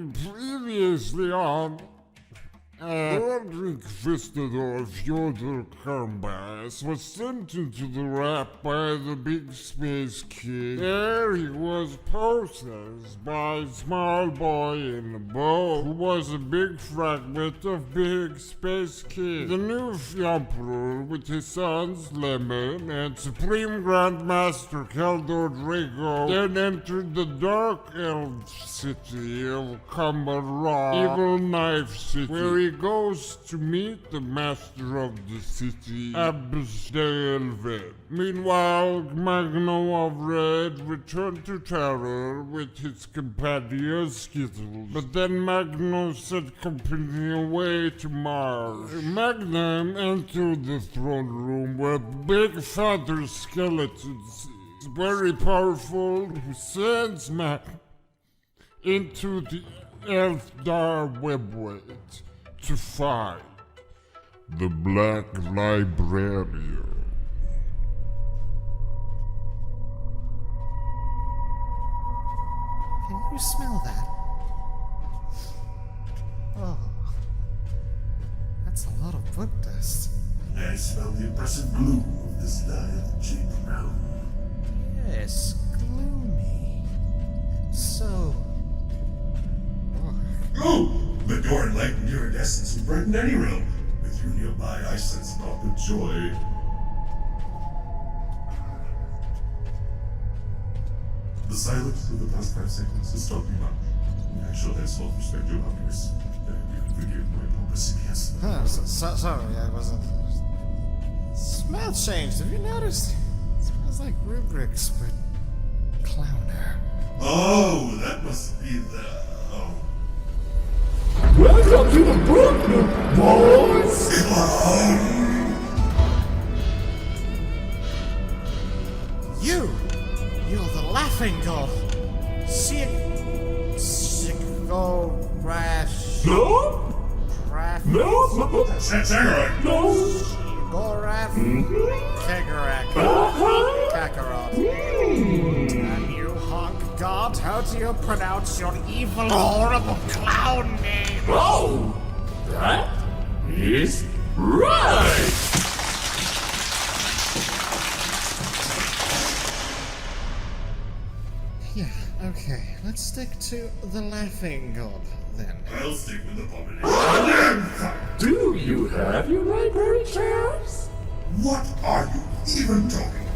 Previously on Conquistador Fyodor Kambas was sent into the rap by the Big Space Kid. There he was processed by a small boy in a boat who was a big fragment of Big Space Kid. The new Emperor with his sons Lemon and Supreme Grandmaster Keldor Drago then entered the Dark Elf city of Kamara, Evil Knife City, where he goes to meet the master of the city, Absdelved. Meanwhile, Magno of Red returned to Terror with his companion Skittles, but then Magno sent company away to Mars. Magnum entered the throne room where Big Father Skeletons is very powerful, who sends Magnum into the Elfdar webway to find the Black Librarian. Can you smell that? Oh, that's a lot of book dust. I smell the oppressive gloom of this diet realm. Yes, gloomy. So Oh! The door enlightened iridescence and brightened any realm. With you nearby, I sense naught but joy. The silence of the past 5 seconds has taught me much. I shall henceforth respect your happiness. You can forgive my pompous yes. sorry, I wasn't. Smell changed. Have you noticed? It smells like rubrics, but clowner. Oh, that must be the... Oh. Welcome to the book club, boys! You're the laughing god. Sigorash. No? Raph. No? That's right. No? Goraf. Kegarak. Kakarot. And you honk god, how do you pronounce your evil, horrible clown name? Oh! That is right! Yeah, okay. Let's stick to the laughing god, then. I'll stick with the abomination. Do you have your library cards? What are you even talking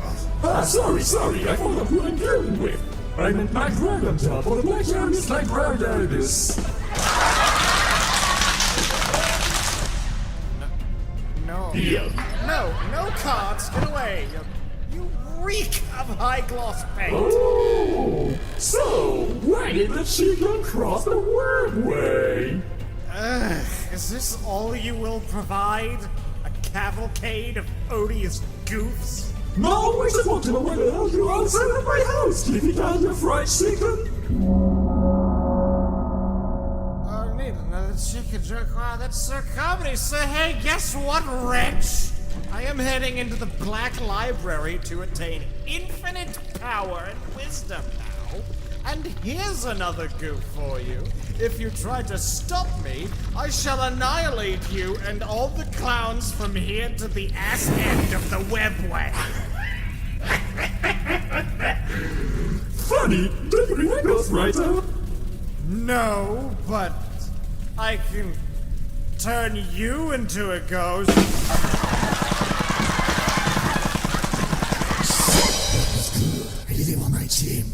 about? Sorry, I forgot who I'm dealing with. I meant my dragon job for the Black Areas Librarians. No. Yeah. No cards, get away. You reek of high gloss paint. Oh, so why did the chicken cross the wordway? Is this all you will provide? A cavalcade of odious goofs? No, I just want to know where the hell you're outside of my house, keeping down your fried chicken. Oh, I need another chicken jerk. Wow, that's so comedy. So hey, guess what, wretch? I am heading into the Black Library to attain infinite power and wisdom now. And here's another goof for you. If you try to stop me, I shall annihilate you and all the clowns from here to the ass end of the webway. Funny, don't you bring my ghostwriter? No, but I can turn you into a ghost. I need him on my team.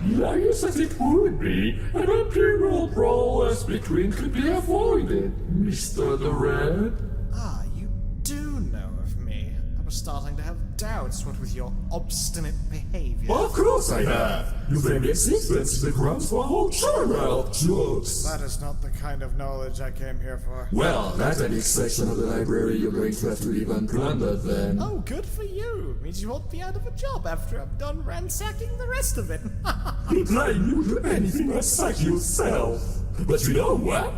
Yes, as it would be, an imperial brawlers between could be avoided, Mr. the Red. Ah, you do know of me. I was starting to have doubts, what with your obstinate behavior. Of course I have! Your very existence is the grounds for a whole genre of jokes. That is not the kind of knowledge I came here for. Well, that's a big section of the library you're going to have to leave unplundered then. Oh, good for you. Means you won't be out of a job after I'm done ransacking the rest of it. Implying you do anything but suck yourself. But you know what?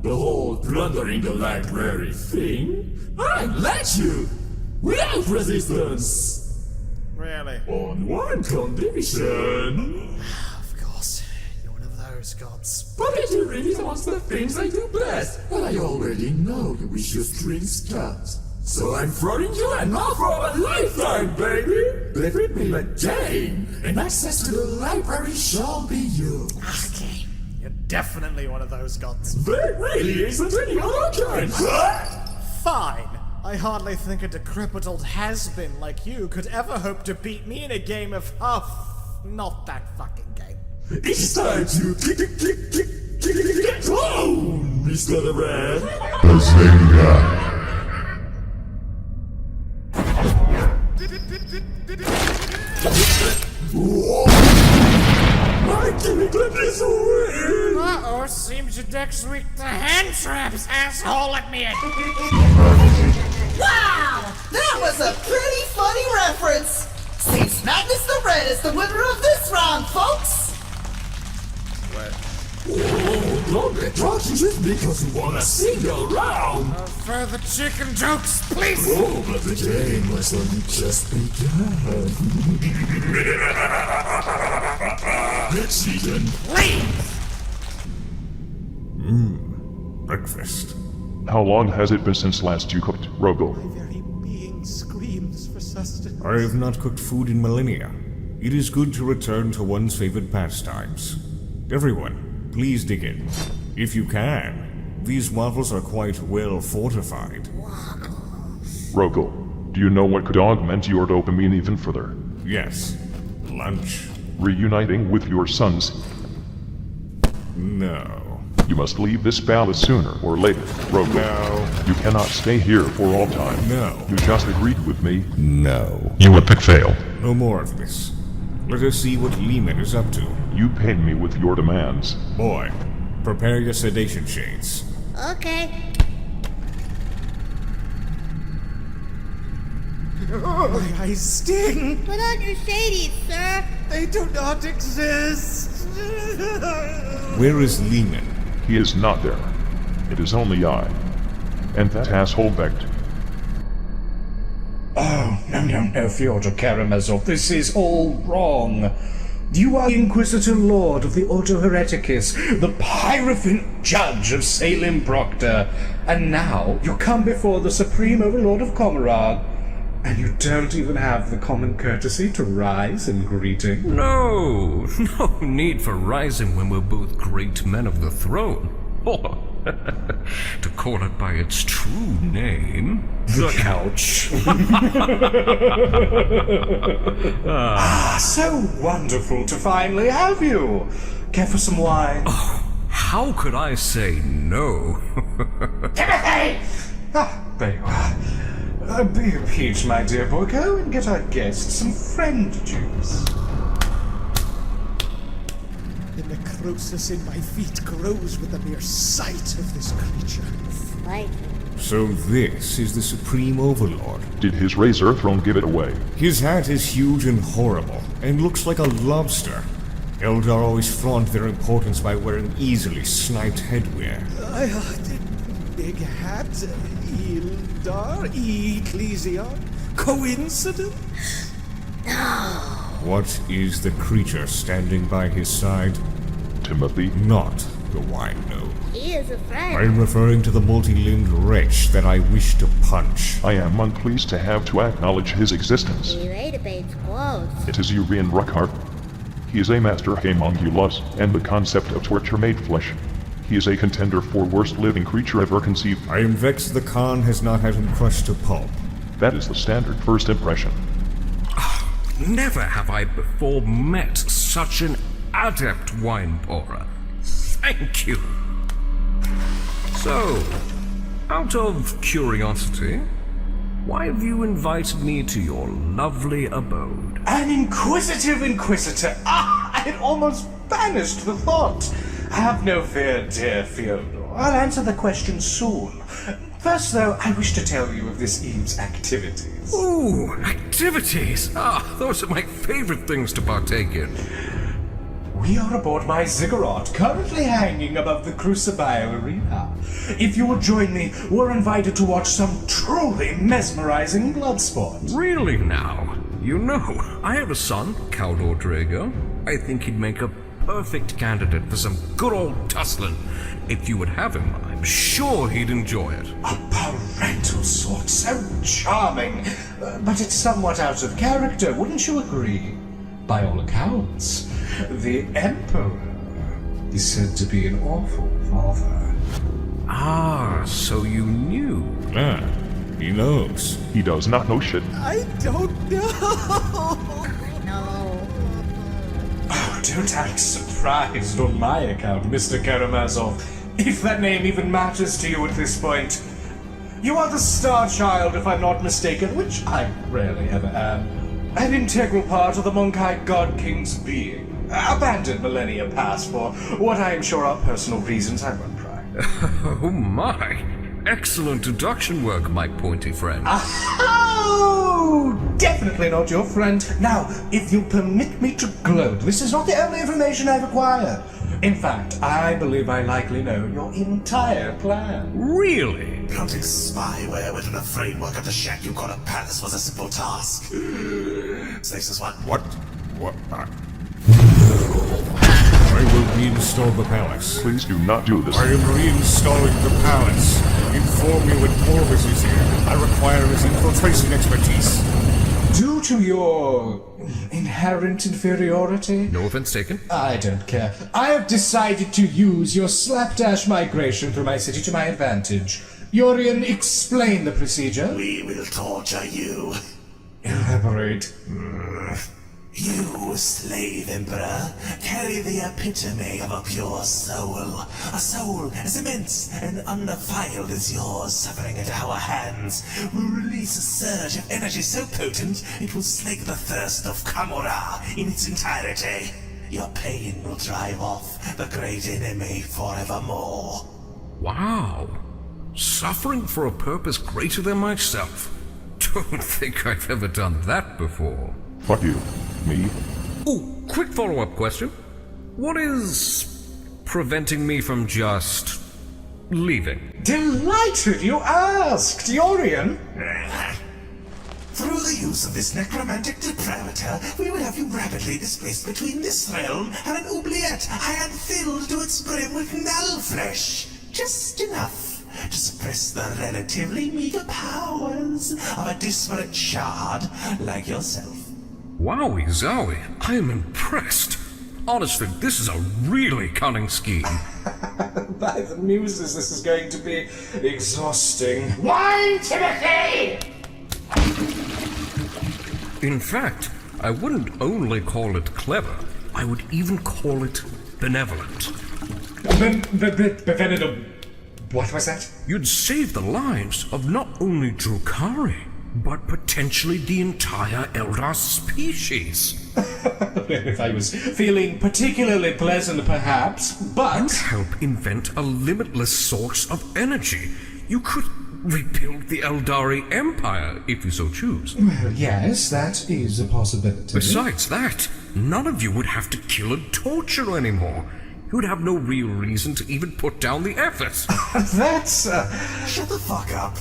The whole plundering the library thing? I let you! Without resistance! Really? On one condition. Of course. You're one of those those gods. Puppeteering is amongst the things I do best, and I already know you wish your strings cut. So I'm throwing you an offer of a lifetime, baby! Live with me a day, and access to the library shall be yours. Okay, you're definitely one of those gods. There really isn't any other kind! Fine. I hardly think a decrepit old has-been like you could ever hope to beat me in a game of not that fucking game. It's time to get home, Mr. the Red! Bazinga. My gimmick is weird! Uh-oh, seems your deck's weak to hand traps, asshole, let me in! Wow! That was a pretty funny reference! Seems Magnus the Red is the winner of this round, folks! Oh, don't get talking just because you wanna sing around! Further chicken jokes, please! Oh, but the game has only just begun. Let's begin. Please! Breakfast. How long has it been since last you cooked, Rogel? My very being screams for sustenance. I have not cooked food in millennia. It is good to return to one's favorite pastimes. Everyone, please dig in. If you can. These waffles are quite well fortified. Rogel, do you know what could augment your dopamine even further? Yes. Lunch? Reuniting with your sons. No. You must leave this palace sooner or later, Rogel. No. You cannot stay here for all time. No. You just agreed with me. No. You epic fail. No more of this. Let us see what Lehman is up to. You pain me with your demands. Boy, prepare your sedation shades. Okay. My eyes sting! Put on your shadies, sir. They do not exist! Where is Lehman? He is not there. It is only I. And that asshole begged. Oh, no, Fyodor Karamazov, this is all wrong. You are the Inquisitor Lord of the Ordo Hereticus, the Pyrophant Judge of Salem Proctor, and now you come before the Supreme Overlord of Komarag, and you don't even have the common courtesy to rise in greeting. No need for rising when we're both great men of the throne. Or, to call it by its true name, The couch. So wonderful to finally have you. Care for some wine? How could I say no? Timothy! There you are. Be a peach, my dear boy. Go and get our guest some friend juice. The necrosis in my feet grows with the mere sight of this creature. Slightly. So this is the Supreme Overlord. Did his razor throne give it away? His hat is huge and horrible, and looks like a lobster. Eldar always flaunt their importance by wearing easily sniped headwear. Big hat, Ildar, Ecclesia, coincidence? What is the creature standing by his side? Timothy? Not the wine gnome. He is a friend. I'm referring to the multi-limbed wretch that I wish to punch. I am unpleased to have to acknowledge his existence. He debates close. It is Urian Ruckart. He is a master homunculus, and the concept of torture made flesh. He is a contender for worst living creature ever conceived. I am vexed the Khan has not had him crushed to pulp. That is the standard first impression. Never have I before met such an adept wine pourer. Thank you. So, out of curiosity, why have you invited me to your lovely abode? An inquisitive inquisitor! I had almost banished the thought. Have no fear, dear Fyodor. I'll answer the question soon. First, though, I wish to tell you of this eve's activities. Ooh, activities! Those are my favorite things to partake in. We are aboard my ziggurat, currently hanging above the Crucible Arena. If you will join me, we're invited to watch some truly mesmerizing blood sport. Really now? You know, I have a son, Caldor Drago. I think he'd make a perfect candidate for some good old tussling. If you would have him, I'm sure he'd enjoy it. A parental sort, so charming. But it's somewhat out of character, wouldn't you agree? By all accounts, the Emperor is said to be an awful father. Ah, so you knew. Ah, he knows. He does not know shit. I don't know. No. Oh, don't act surprised on my account, Mr. Karamazov, if that name even matters to you at this point. You are the star child, if I'm not mistaken, which I rarely ever am. An integral part of the Monkai God King's being. Abandoned millennia past for what I am sure are personal reasons, I won't pry. Oh my! Excellent deduction work, my pointy friend. Oh, definitely not your friend. Now, if you'll permit me to gloat, this is not the only information I require. In fact, I believe I likely know your entire plan. Really? Planting spyware within the framework of the shack you call a palace was a simple task. Saves us one. What? I will reinstall the palace. Please do not do this. I am reinstalling the palace. Inform me when Corvus is here. I require his infiltration expertise. Due to your inherent inferiority? No offense taken. I don't care. I have decided to use your slapdash migration through my city to my advantage. Yorian, explain the procedure. We will torture you. Elaborate. You, slave emperor, carry the epitome of a pure soul. A soul as immense and undefiled as yours, suffering at our hands, will release a surge of energy so potent it will slake the thirst of Kamura in its entirety. Your pain will drive off the great enemy forevermore. Wow. Suffering for a purpose greater than myself. Don't think I've ever done that before. Fuck you. Me? Ooh, quick follow-up question. What is preventing me from just leaving? Delighted you asked, Yorian. Through the use of this necromantic deprivator, we would have you rapidly displaced between this realm and an oubliette I had filled to its brim with null flesh. Just enough to suppress the relatively meager powers of a disparate shard like yourself. Wowie zowie, I am impressed. Honestly, this is a really cunning scheme. By the muses, this is going to be exhausting. Wine, Timothy! In fact, I wouldn't only call it clever, I would even call it benevolent. Benevolent. What was that? You'd save the lives of not only Drukari, but potentially the entire Eldar species. If I was feeling particularly pleasant, perhaps, but... And help invent a limitless source of energy. You could rebuild the Eldari Empire, if you so choose. Well, yes, that is a possibility. Besides that, none of you would have to kill and torture anymore. You would have no real reason to even put down the effort. That's... Shut the fuck up.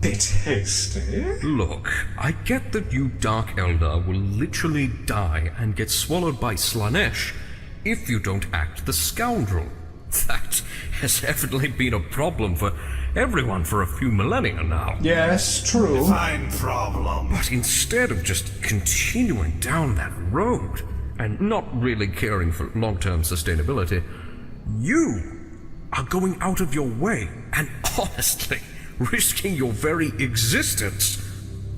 Bit hasty. Look, I get that you Dark Eldar will literally die and get swallowed by Slanesh if you don't act the scoundrel. That has evidently been a problem for everyone for a few millennia now. Yes, true. Fine problem. But instead of just continuing down that road and not really caring for long-term sustainability, you are going out of your way and honestly risking your very existence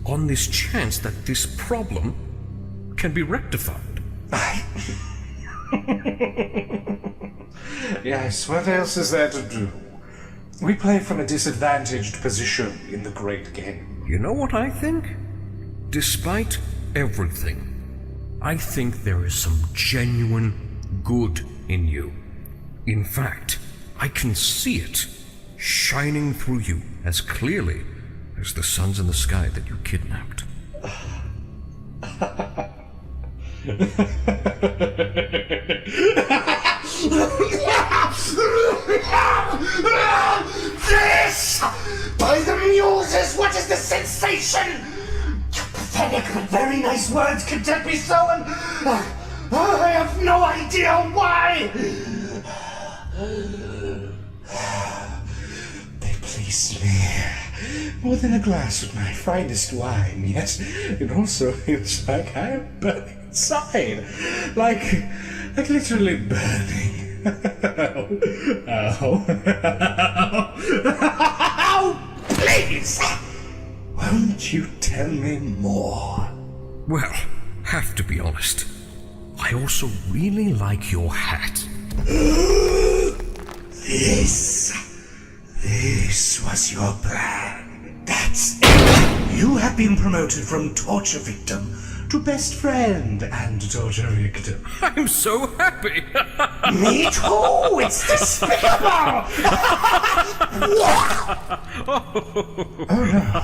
on this chance that this problem can be rectified. Yes, what else is there to do? We play from a disadvantaged position in the great game. You know what I think? Despite everything, I think there is some genuine good in you. In fact, I can see it shining through you as clearly as the suns in the sky that you kidnapped. This! By the muses, what is the sensation? Your pathetic but very nice words content me so, and I have no idea why! They pleased me more than a glass of my finest wine, yet it also feels like I am burning inside. Like literally burning. Ow! Please! Won't you tell me more? Well, have to be honest. I also really like your hat. This was your plan. That's it. You have been promoted from torture victim to best friend and torture victim. I'm so happy! Me too! It's despicable! Oh no.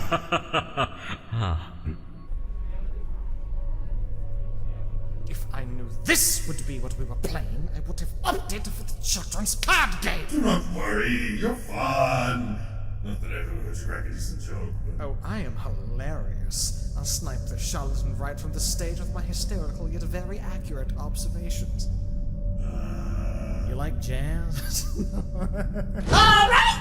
If I knew this would be what we were playing, I would have opted for the children's card game. Don't worry, you're fun. Not that everyone was crack a decent joke, but... Oh, I am hilarious. I'll snipe the charlatan right from the stage with my hysterical yet very accurate observations. You like jazz? Alright!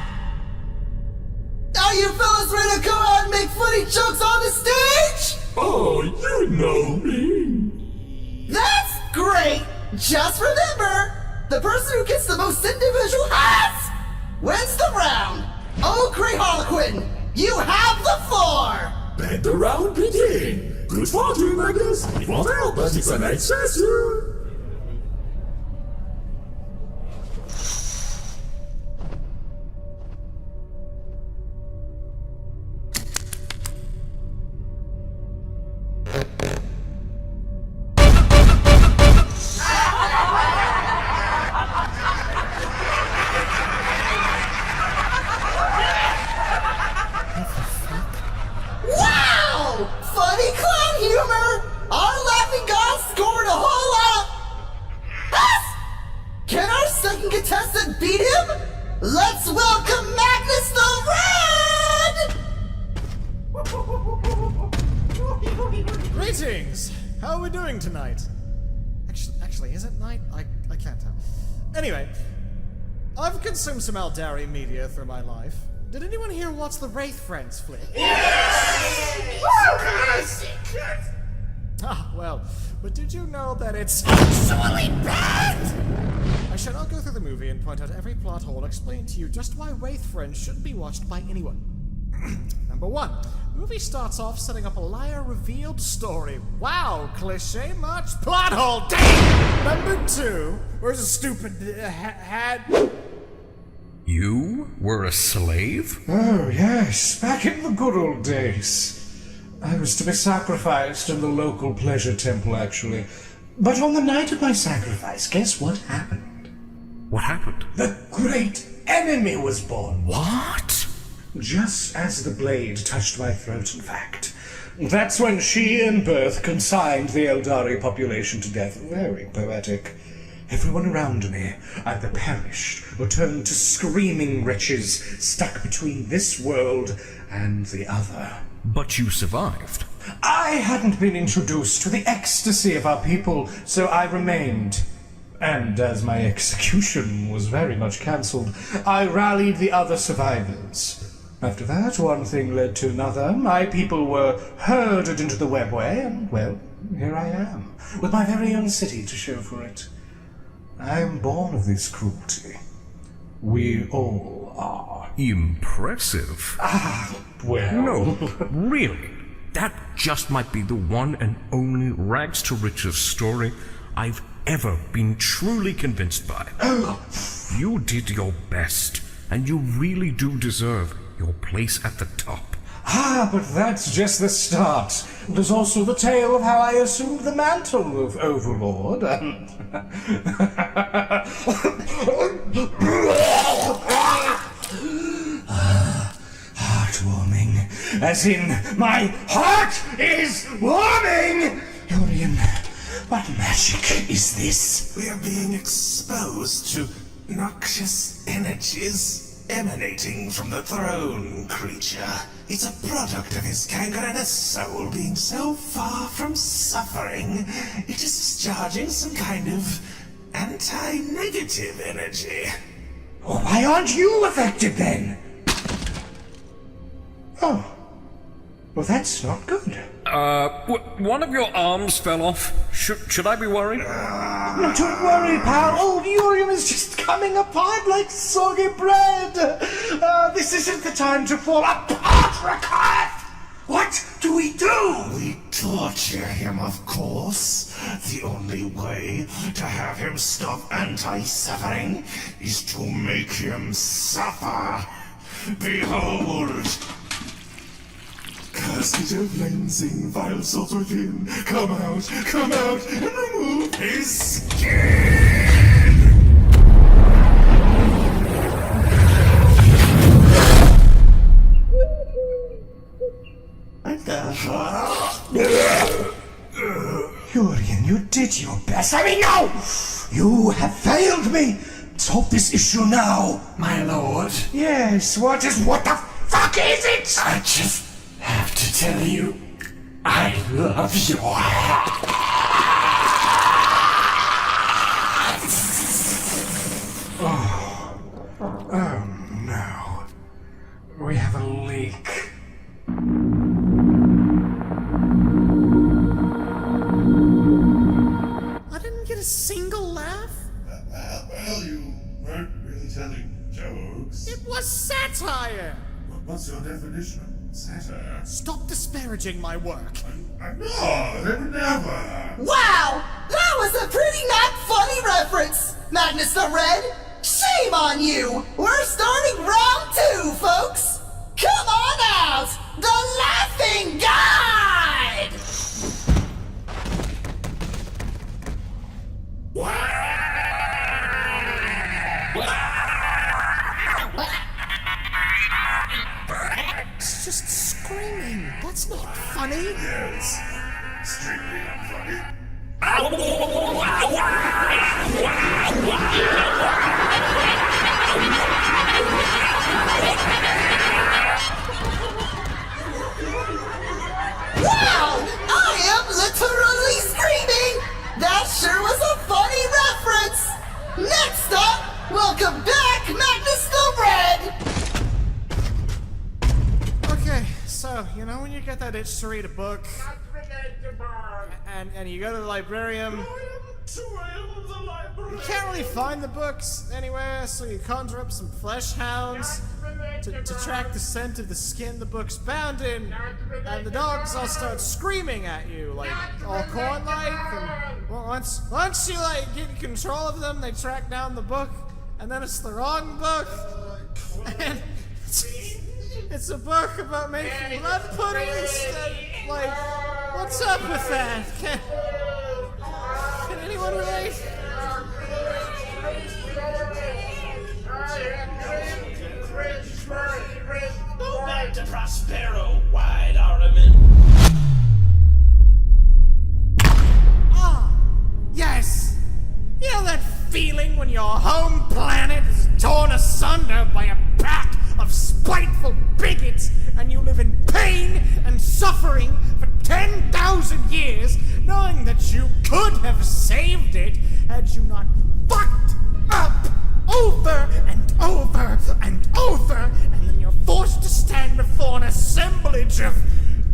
Are you fellas ready to go out and make funny jokes on the stage? Oh, you know me. That's great! Just remember, the person who gets the most individual hats wins the round. Oh, great Harlequin, you have the floor! Let the round begin. Good fortune, Magnus. It won't help, but it's an excessive. Wow! Funny clown humor! Our laughing god scored a whole lot of... Yes! Can our second contestant beat him? Let's welcome Magnus the Red! Greetings! How are we doing tonight? Actually, is it night? I can't tell. Anyway, I've consumed some Aldari media through my life. Did anyone here watch the Wraith Friends flick? Ah, well, but did you know that it's actually bad? I shall not go through the movie and point out every plot hole, explain to you just why Wraith Friends shouldn't be watched by anyone. Number 1, the movie starts off setting up a liar revealed story. Wow, cliche much? Plot hole, damn! Number 2, where's a stupid had... You were a slave? Oh, yes, back in the good old days. I was to be sacrificed in the local pleasure temple, actually. But on the night of my sacrifice, guess what happened? What happened? The great enemy was born. What? Just as the blade touched my throat, in fact. That's when she in birth consigned the Eldari population to death. Very poetic. Everyone around me either perished or turned to screaming wretches stuck between this world and the other. But you survived. I hadn't been introduced to the ecstasy of our people, so I remained. And as my execution was very much cancelled, I rallied the other survivors. After that, one thing led to another. My people were herded into the webway, and, well, here I am, with my very own city to show for it. I am born of this cruelty. We all are. Impressive. Well... No, really. That just might be the one and only rags to riches story I've ever been truly convinced by. You did your best, and you really do deserve your place at the top. But that's just the start. There's also the tale of how I assumed the mantle of Overlord. Heartwarming. As in, my heart is warming! Yorian, what magic is this? We are being exposed to noxious energies emanating from the throne creature. It's a product of his gangrenous soul being so far from suffering, it is discharging some kind of anti-negative energy. Why aren't you affected then? Oh. Well, that's not good. One of your arms fell off. Should I be worried? No, don't worry, pal. Old Urium is just coming apart like soggy bread. This isn't the time to fall apart, Rakaf! What do? We torture him, of course. The only way to have him stop anti-suffering is to make him suffer. Behold! Casket of cleansing, vile souls within, come out, and remove his skin! Urian, you did your best. I mean, no! You have failed me! Solve this issue now! My lord? Yes, what the fuck is it? I just have to tell you, I love your hat. Oh no. We have a leak. I didn't get a single laugh. Well, you weren't really telling jokes. It was satire. What's your definition of satire? Stop disparaging my work. No, they would never. Wow! That was a pretty not funny reference! Magnus the Red, shame on you! We're starting round 2, folks! Come on out! The Laughing Guide! It's just screaming. That's not funny. Yes, extremely unfunny. Wow! I am literally screaming! That sure was a funny reference! Next up, welcome back, Magnus the Red! Okay, so, you know when you get that itch to read a book? And you go to the librarian? You can't really find the books anywhere, so you conjure up some flesh hounds to track the scent of the skin the book's bound in, and the dogs all start screaming at you, like, all corn-like, and once you, like, get control of them, they track down the book, and then it's the wrong book, and it's a book about making blood pudding instead, like, what's up with that? Can anyone relate? Go back to Prospero, wide ornament. Ah, yes! You know that feeling when your home planet is torn asunder by a pack of spiteful bigots and you live in pain and suffering for 10,000 years, knowing that you could have saved it had you not fucked up over and over and over, and then you're forced to stand before an assemblage of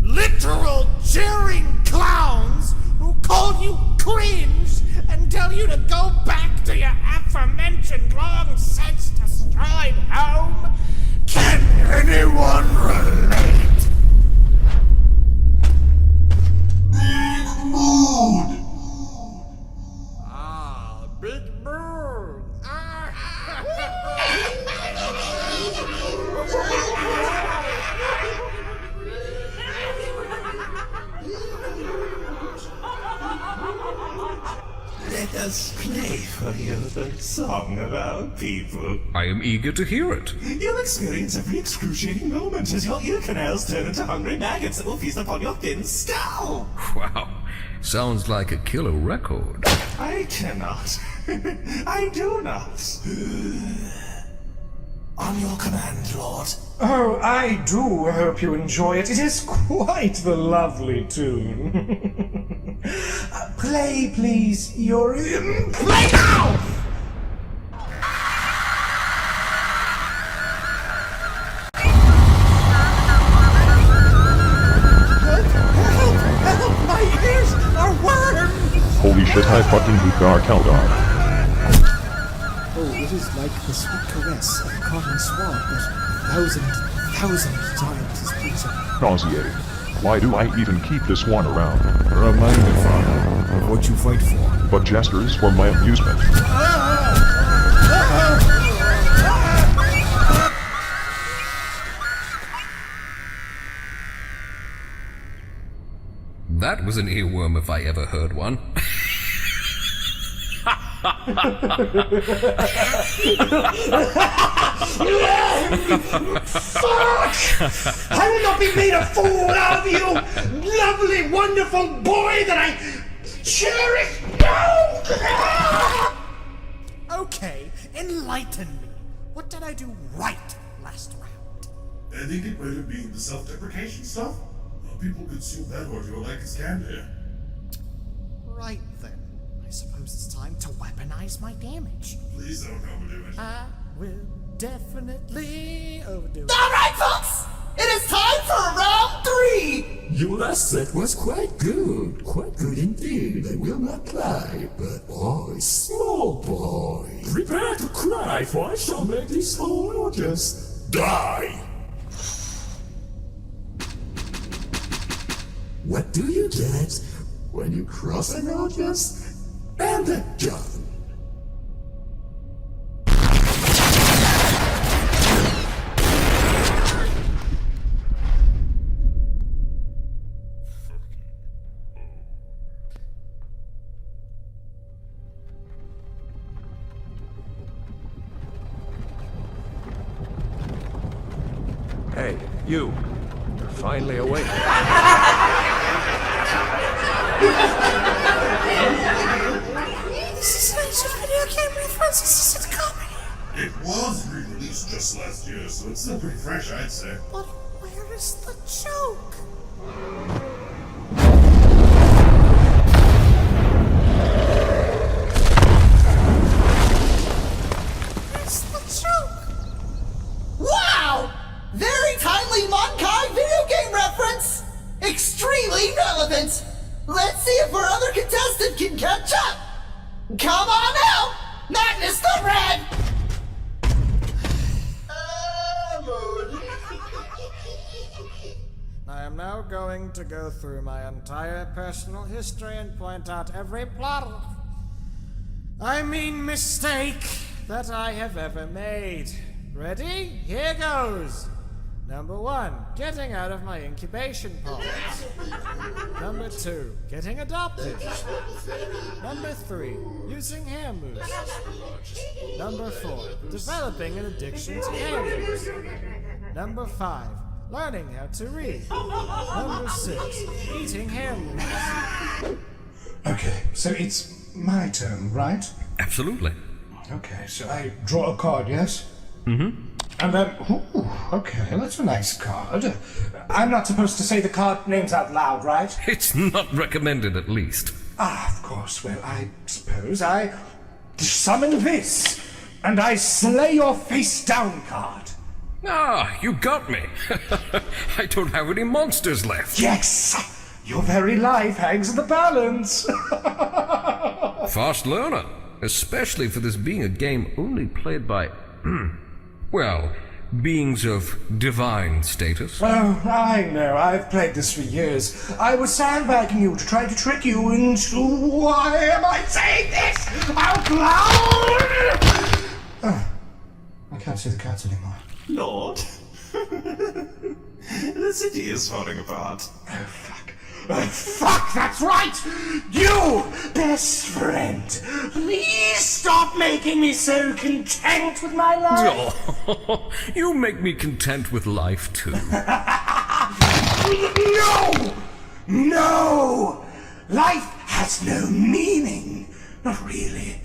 literal jeering clowns who call you cringe and tell you to go back to your aforementioned long since destroyed home. Can anyone relate? Big mood. Ah, big mood. Let us play for you the song about people. I am eager to hear it. You'll experience every excruciating moment as your ear canals turn into hungry maggots that will feast upon your thin skull. Wow, sounds like a killer record. I cannot. I do not. On your command, Lord. Oh, I do hope you enjoy it. It is quite the lovely tune. Play, please. You're in. Play now! Help! My ears are worms! Holy shit, I fucking hate our Kaldar. Oh, it is like the sweet caress of a cotton swab, but 1,000 times as pleasing. Nauseating. Why do I even keep this one around? A reminder, Father, of what you fight for. But Jester is for my amusement. That was an earworm if I ever heard one. Fuck! I will not be made a fool of you, lovely, wonderful boy that I cherish. No! Okay, enlighten me. What did I do right last round? I think it might have been the self-deprecation stuff. People consume that audio like it's candy. Right then. I suppose it's time to weaponize my damage. Please don't overdo it. I will definitely overdo it. Alright, folks! It is time for round 3! Your last set was quite good indeed. I will not lie, but boy, small boy, prepare to cry, for I shall make this whole audience die. What do you get when you cross an audience and a gun? Hey, you. You're finally awake. This is not a video game reference, this is a comedy. It was re-released just last year, so it's still pretty fresh, I'd say. But where is the joke? Where's the joke? Wow! Very timely Monkai video game reference! Extremely relevant! Let's see if our other contestant can catch up! Come on out! Madness the Red! I am now going to go through my entire personal history and point out every mistake that I have ever made. Ready? Here goes! Number 1, getting out of my incubation pods. Number 2, getting adopted. Number 3, using hair mousse. Number 4, developing an addiction to hair mousse. Number 5, learning how to read. Number 6, eating hair mousse. Okay, so it's my turn, right? Absolutely. Okay, so I draw a card, yes? Mm-hmm. And then, ooh, okay, that's a nice card. I'm not supposed to say the card names out loud, right? It's not recommended, at least. Ah, of course. Well, I suppose I summon this, and I slay your face down card. Ah, you got me. I don't have any monsters left. Yes! Your very life hangs in the balance. Fast learner, especially for this being a game only played by, well, beings of divine status. Oh, I know. I've played this for years. I was sandbagging you to try to trick you into... Why am I saying this out loud? Oh, I can't see the cards anymore. Lord? The city is falling apart. Oh, fuck. Oh, fuck, that's right! You, best friend, please stop making me so content with my life. Oh, you make me content with life, too. No! No! Life has no meaning. Not really.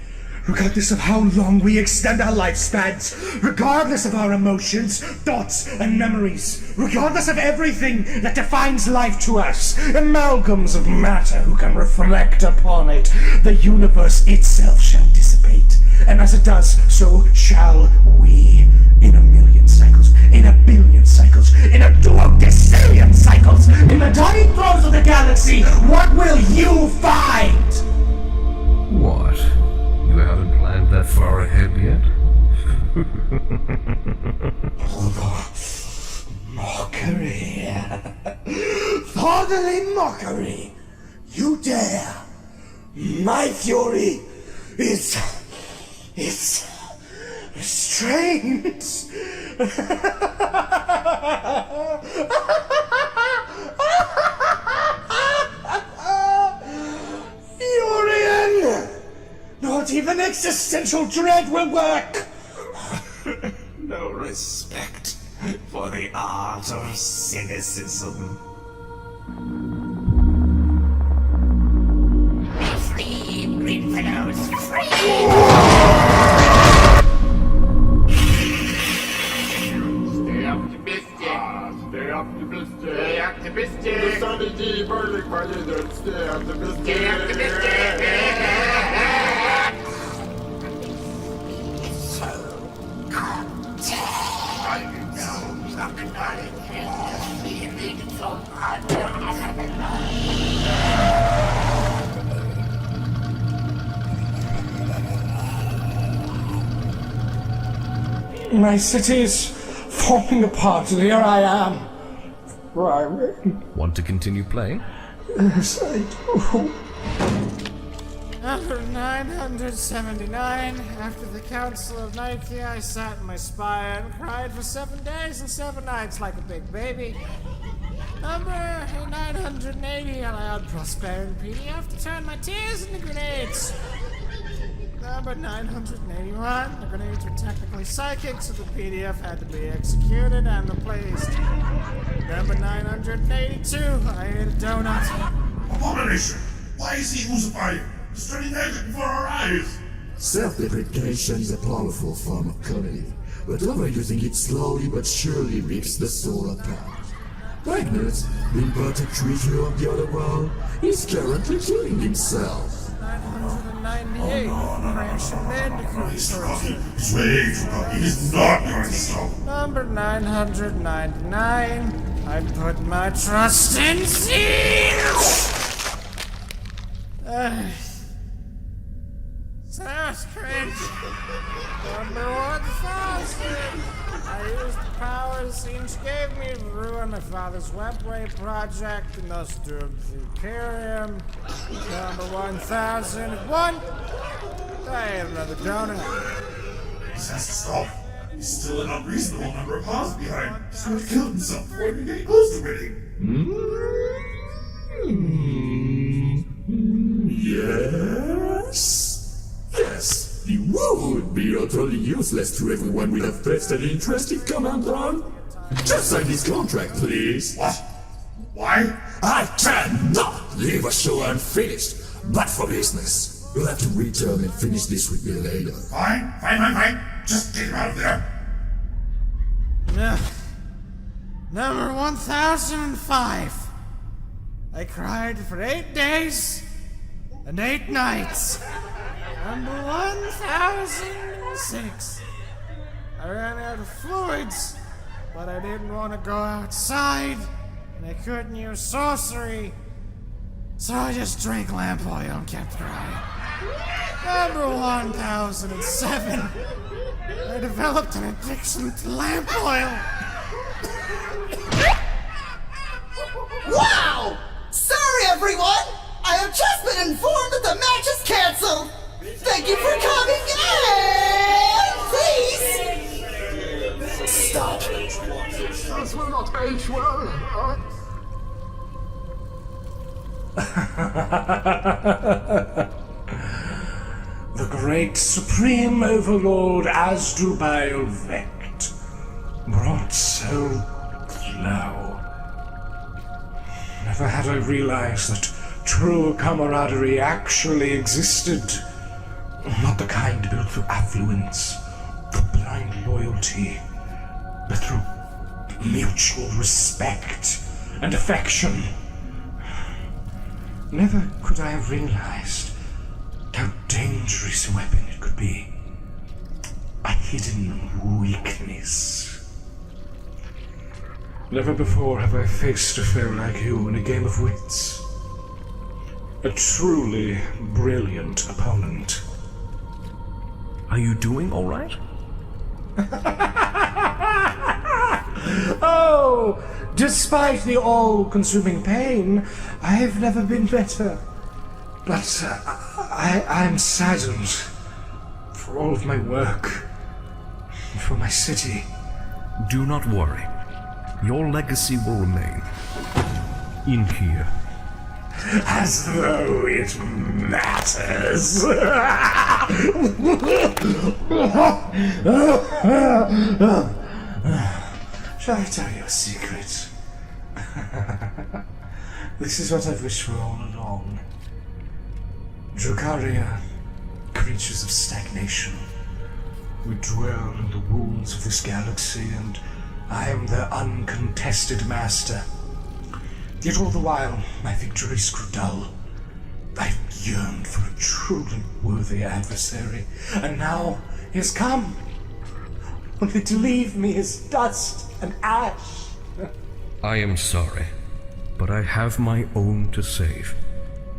regardless of how long we extend our lifespans, regardless of our emotions, thoughts, and memories, regardless of everything that defines life to us, amalgams of matter who can reflect upon it, the universe itself shall dissipate, and as it does, so shall we, in a million cycles, in a billion cycles, in a duodecillion cycles, in the tiny throes of the galaxy. What will you find? What? You haven't planned that far ahead yet? Mockery. Fatherly mockery. You dare. My fury is restrained. Furion! Not even existential dread will work! No respect for the art of cynicism. Free, green fellows, free! Stay optimistic. Stay optimistic. The sun is deep, burning, stay optimistic. Stay My city's falling apart, and here I am. Want to continue playing? Yes, I do. Number 979, after the Council of Nike, I sat in my spire and cried for 7 days and 7 nights like a big baby. Number 980, I allowed Prosperity PDF to turn my tears into grenades. Number 981, the grenades were technically psychic, so the PDF had to be executed and replaced. Number 982, I ate a donut. Abomination! Why is he crucifying? He's turning magic before our eyes! Self-deprecation is a powerful form of comedy, but overusing it slowly but surely rips the soul apart. Magnus, the important creature of the other world, is currently killing himself. 998, Crash Bandicoot. He's cocky. He's way too cocky. He's not going to stop. Number 999, I put my trust in seals! So that was cringe. Number 1000, I used the powers Sinch gave me to ruin my father's webway project and thus doomed to Imperium. Number 1001, I ate another donut. This has to stop. He's still an unreasonable number of paws behind. He's going to kill himself before he can get close to winning. Yes? Yes, the war would be utterly useless to everyone with a vested interest in Command Run. Just sign this contract, please. What? Why? I cannot leave a show unfinished, but for business. You'll have to return and finish this with me later. Fine. Just get him out of there. Number 1005. I cried for 8 days and 8 nights. Number 1006. I ran out of fluids, but I didn't want to go outside, and I couldn't use sorcery, so I just drank lamp oil and kept crying. Number 1007. I developed an addiction to lamp oil. Wow! Sorry, everyone! I have just been informed that the match is cancelled! Thank you for coming in! Please! Stop! This will not age well. The great supreme overlord Asdrubal Vect, brought so low. Never had I realized that true camaraderie actually existed. Not the kind through affluence, through blind loyalty, but through mutual respect and affection. Never could I have realized how dangerous a weapon it could be. A hidden weakness. Never before have I faced a foe like you in a game of wits. A truly brilliant opponent. Are you doing all right? Oh, despite the all-consuming pain, I've never been better. But I'm saddened for all of my work, for my city. Do not worry. Your legacy will remain. In here. As though it matters. Shall I tell you a secret? This is what I've wished for all along. Drukaria, creatures of stagnation. We dwell in the wounds of this galaxy, and I am their uncontested master. Yet all the while, my victories grew dull. I yearned for a truly worthy adversary, and now he has come, only to leave me as dust and ash. I am sorry, but I have my own to save.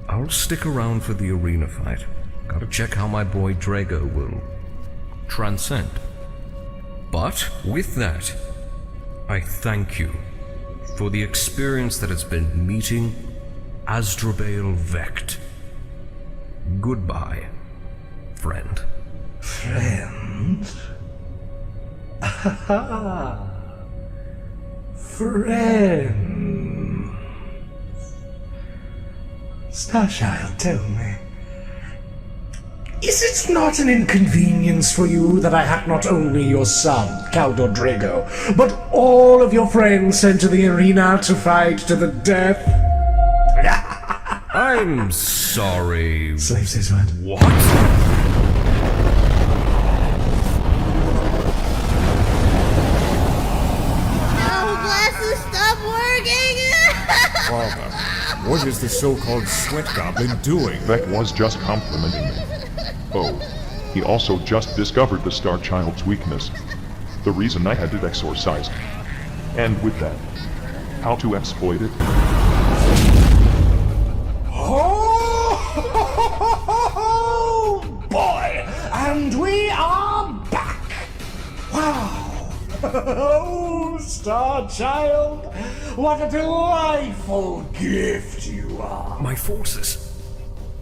I'll stick around for the arena fight. Gotta check how my boy Drago will transcend. But with that, I thank you for the experience that has been meeting Asdrabale Vecht. Goodbye, friend. Friend? Friend. Starchild, tell me. Is it not an inconvenience for you that I had not only your son, Caldor Drago, but all of your friends sent to the arena to fight to the death? I'm sorry. Slave says what? What? No, glasses, stop working! Father, what is the so-called sweat goblin doing? Vecht was just complimenting me. Oh, he also just discovered the Star Child's weakness. The reason I had it exorcised. And with that, how to exploit it. Oh boy! And we are back! Wow! Oh, Star Child! What a delightful gift you are! My forces.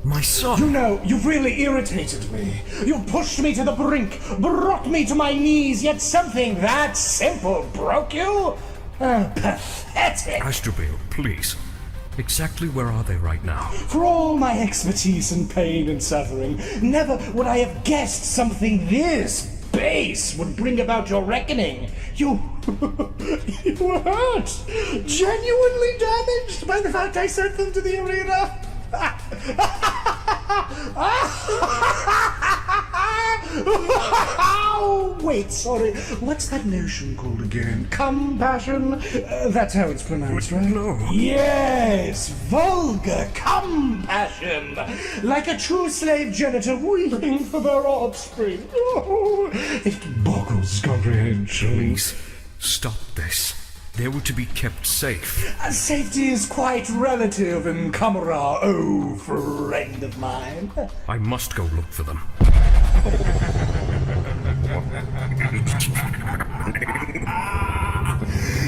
My son. You know, you've really irritated me. You pushed me to the brink, brought me to my knees, yet something that simple broke you? Pathetic! Asdrabale, please. Exactly where are they right now? For all my expertise in pain and suffering, never would I have guessed something this base would bring about your reckoning. You were hurt, genuinely damaged by the fact I sent them to the arena. Wait, sorry. What's that notion called again? Compassion? That's how it's pronounced, right? No. Yes, vulgar compassion. Like a true slave genitor weeping for their offspring. Oh, it boggles comprehension. Please, stop this. They were to be kept safe. Safety is quite relative in Kamara, oh friend of mine. I must go look for them.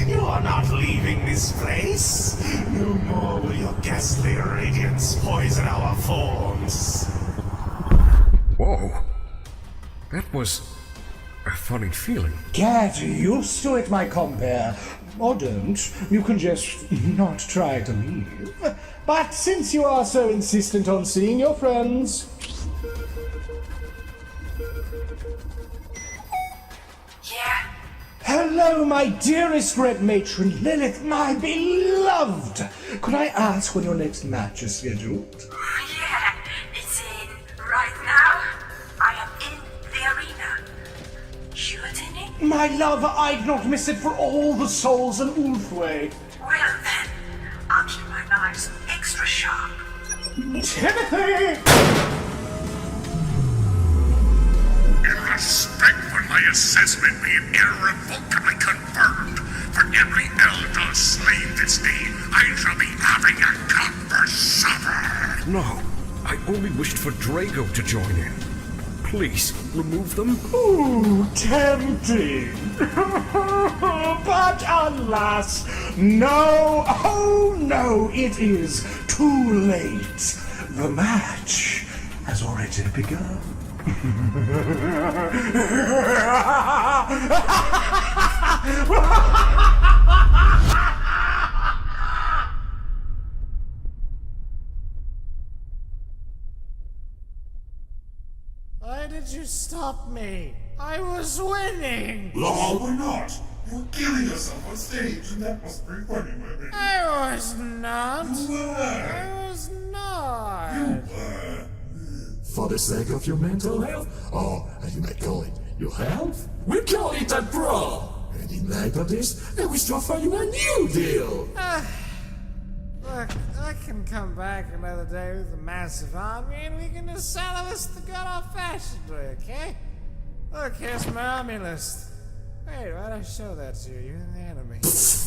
You are not leaving this place. No more will your ghastly radiance poison our forms. Whoa. That was a funny feeling. Get used to it, my compare. Or don't. You can just not try to leave. But since you are so insistent on seeing your friends... Yeah? Hello, my dearest Red Matron Lilith, my beloved! Could I ask when your next match is scheduled? Yeah, it's in right now. I am in the My love, I'd not miss it for all the souls in Ulthway. Well then, I'll keep my knives extra sharp. Timothy! In respect for my assessment being irrevocably confirmed, for every elder slain this day, I shall be having a cup for supper. No, I only wished for Drago to join in. Please, remove them. Ooh, tempting. But alas, no, oh no, it is too late. The match has already begun. Why did you stop me? I was winning! No, we're not. You were killing yourself on stage, and that was pretty funny, my baby. I was not. You were. I was not. For the sake of your mental health, or as you might call it, your health, we call it a draw. And in light of this, I wish to offer you a new deal. Look, I can come back another day with a massive army and we can just settle this the good old-fashioned way, okay? Look, here's my army list. Wait, why'd I show that to you? You're an enemy.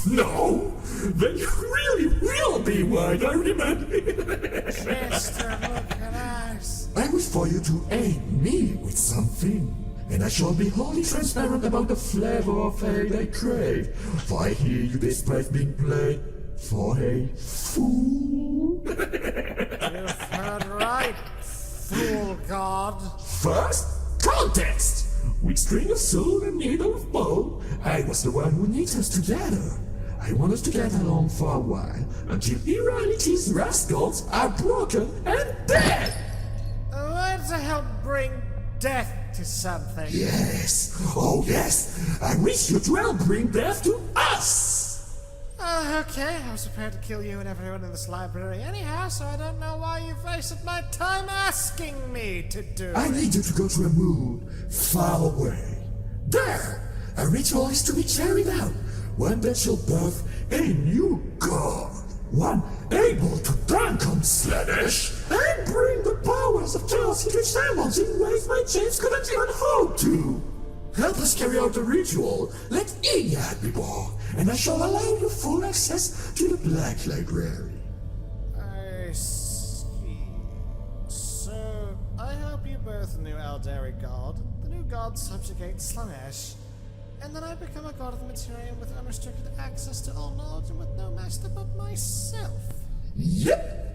No, then you really will be one, I remember. Mr. Look at us. I wish for you to aid me with something, and I shall be wholly transparent about the flavor of hate I crave, for I hear you despise being played for a fool. You've heard right, fool god. First, context. With string of soul and needle of bow, I was the one who knit us together. I want us to get along for a while, until Iranity's rascals are broken and dead! I want to help bring death to something. Yes, oh yes, I wish you to help bring death to us! Okay, I was prepared to kill you and everyone in this library anyhow, so I don't know why you've wasted my time asking me to do I it. need you to go to a moon far away. There, a ritual is to be carried out, one that shall birth a new god, one able to Duncan Slanish and bring the powers of chaos into shambles in ways my chains couldn't even hope to. Help us carry out the ritual. Let Iyad be born, and I shall allow you full access to the Black Library. I see. So, I hope you both knew Aldari God. The new god subjugates Slanesh. And then I become a god of the Materium with unrestricted access to all knowledge and with no master but myself. Yep!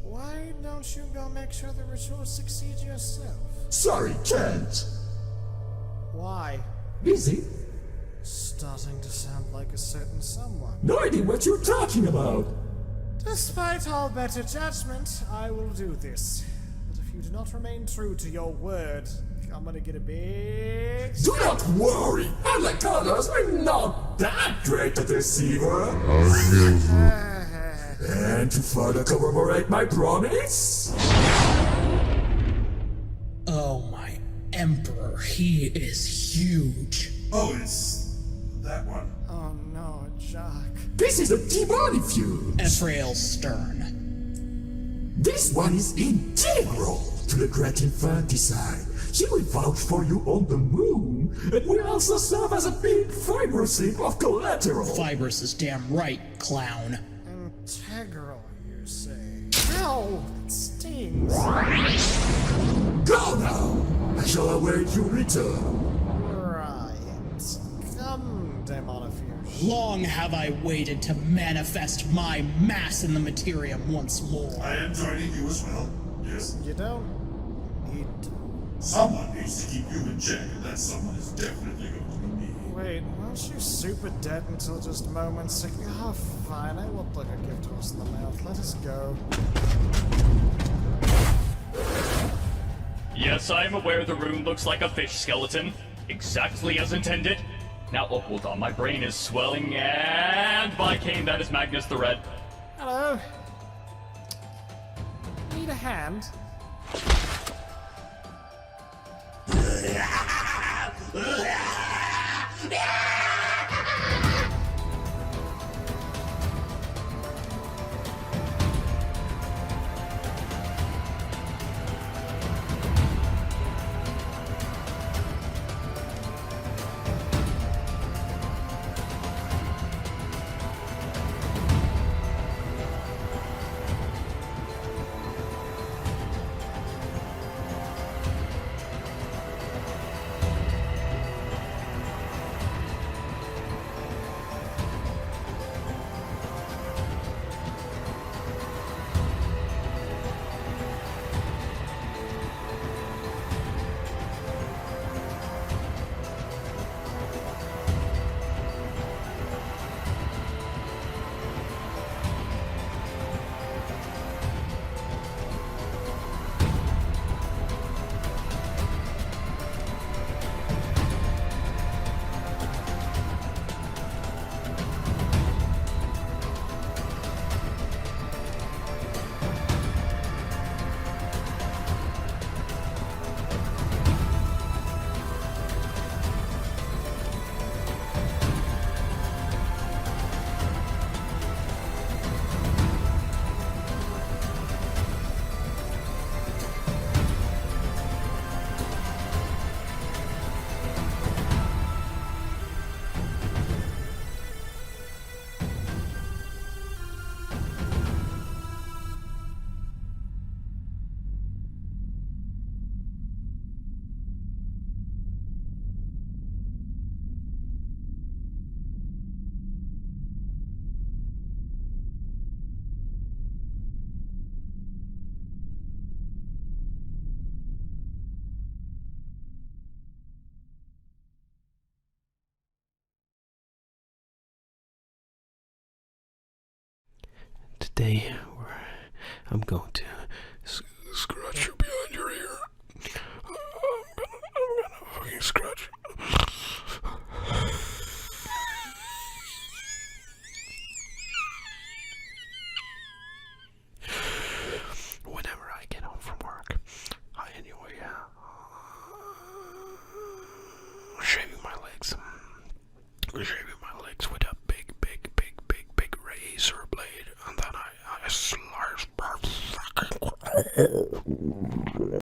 Why don't you go make sure the ritual succeeds yourself? Sorry, can't. Why? Busy? Starting to sound like a certain someone. No idea what you're talking about. Despite all better judgment, I will do this. But if you do not remain true to your word, I'm gonna get a big... Do not worry! Unlike others, I'm not that great a deceiver! And to further commemorate my promise... Oh, my emperor, he is huge. Oh, it's... that one. Oh no, Jock. This is a demonic view! Ephrael Stern. This one is integral to the great infanticide. She will vouch for you on the moon, and will also serve as a big fibrous heap of collateral. Fibrous is damn right, clown. Integral, you say? Ow! It stings. Go now! I shall await your return. Right. Come, Demonifuge. Long have I waited to manifest my mass in the Materium once more. I am joining you as well. Yes. You don't need to. Someone needs to keep you in check, and that someone is definitely going to be me. Wait, weren't you super dead until just moments ago? Oh, fine, I will look a gift horse in the mouth. Let us go. Yes, I am aware the room looks like a fish skeleton. Exactly as intended. Now, oh, hold on, my brain is swelling, and by Cain, that is Magnus the Red. Hello. Need a hand? Today, I'm going to scratch you behind your ear. I'm gonna fucking scratch you. Whenever I get home from work, I enjoy shaving my legs. Shaving my legs with a big razor blade, and then I slice my fucking